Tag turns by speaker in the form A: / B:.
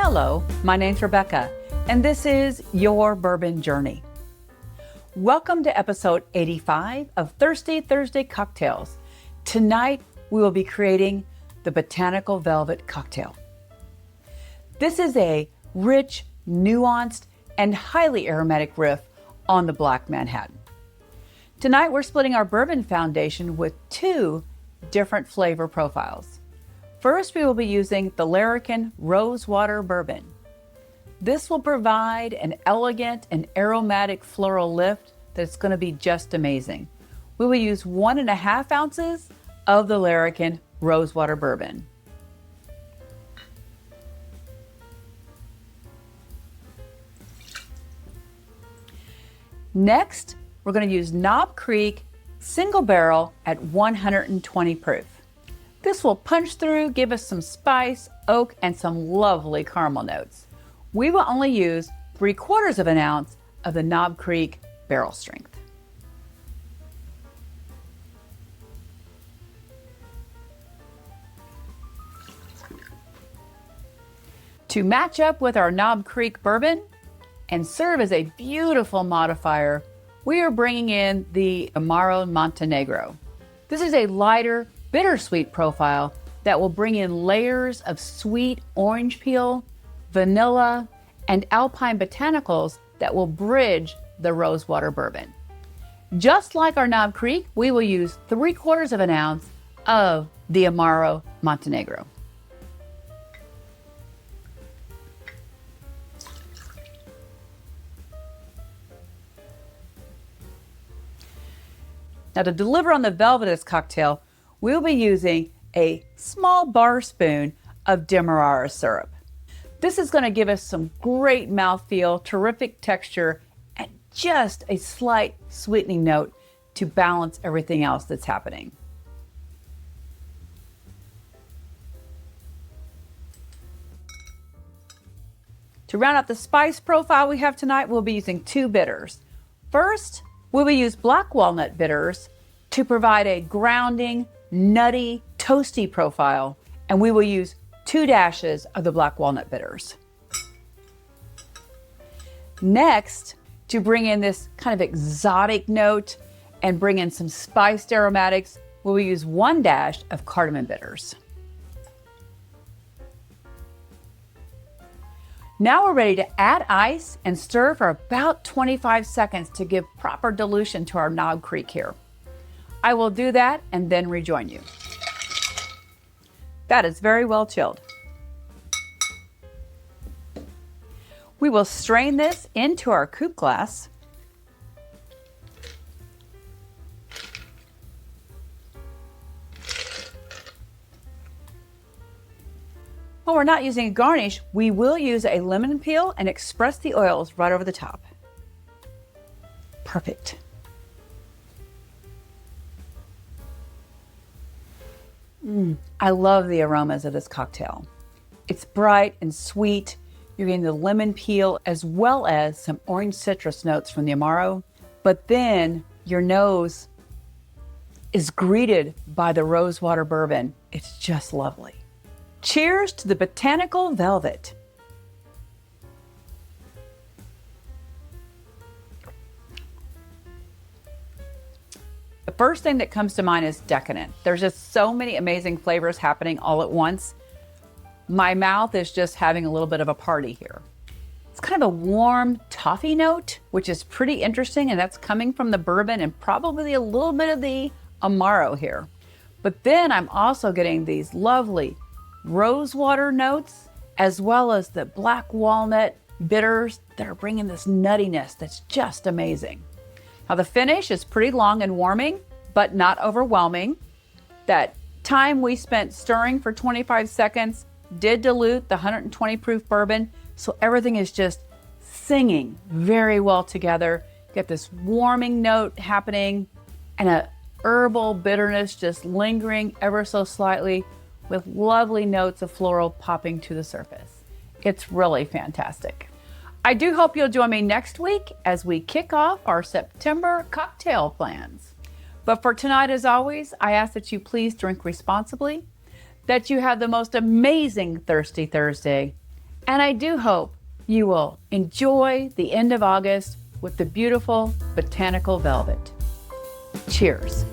A: Hello, my name's Rebecca, and this is Your Bourbon Journey. Welcome to episode 85 of Thirsty Thursday Cocktails. Tonight, we will be creating the Botanical Velvet cocktail. This is a rich, nuanced, and highly aromatic riff on the Black Manhattan. Tonight, we're splitting our bourbon foundation with two different flavor profiles. First, we will be using the Larrikin Rosewater Bourbon. This will provide an elegant and aromatic floral lift that's going to be just amazing. We will use 1.5 ounces of the Larrikin Rosewater Bourbon. Next, we're going to use Knob Creek single barrel at 120 proof. This will punch through, give us some spice, oak, and some lovely caramel notes. We will only use 3/4 ounce of the Knob Creek barrel strength. To match up with our Knob Creek bourbon and serve as a beautiful modifier, we are bringing in the Amaro Montenegro. This is a lighter, bittersweet profile that will bring in layers of sweet orange peel, vanilla, and alpine botanicals that will bridge the rosewater bourbon. Just like our Knob Creek, we will use 3/4 ounce of the Amaro Montenegro. Now, to deliver on the velvetous cocktail, we'll be using a small bar spoon of Demerara syrup. This is going to give us some great mouthfeel, terrific texture, and just a slight sweetening note to balance everything else that's happening. To round out the spice profile we have tonight, we'll be using 2 bitters. First, we will use Black Walnut bitters to provide a grounding, nutty, toasty profile, and we will use 2 dashes of the Black Walnut bitters. Next, to bring in this kind of exotic note and bring in some spiced aromatics, we will use 1 dash of cardamom bitters. Now we're ready to add ice and stir for about 25 seconds to give proper dilution to our Knob Creek here. I will do that and then rejoin you. That is very well chilled. We will strain this into our coupe glass. While we're not using a garnish, we will use a lemon peel and express the oils right over the top. Perfect. I love the aromas of this cocktail. It's bright and sweet. You're getting the lemon peel as well as some orange citrus notes from the Amaro, but then your nose is greeted by the rosewater bourbon. It's just lovely. Cheers to the Botanical Velvet. The first thing that comes to mind is decadent. There's just so many amazing flavors happening all at once. My mouth is just having a little bit of a party here. It's kind of a warm toffee note, which is pretty interesting, and that's coming from the bourbon and probably a little bit of the Amaro here. But then I'm also getting these lovely rosewater notes, as well as the black walnut bitters that are bringing this nuttiness that's just amazing. Now the finish is pretty long and warming, but not overwhelming. That time we spent stirring for 25 seconds did dilute the 120 proof bourbon, so everything is just singing very well together. You get this warming note happening and a herbal bitterness just lingering ever so slightly with lovely notes of floral popping to the surface. It's really fantastic. I do hope you'll join me next week as we kick off our September cocktail plans. But for tonight, as always, I ask that you please drink responsibly, that you have the most amazing Thirsty Thursday, And I do hope you will enjoy the end of August with the beautiful Botanical Velvet. Cheers.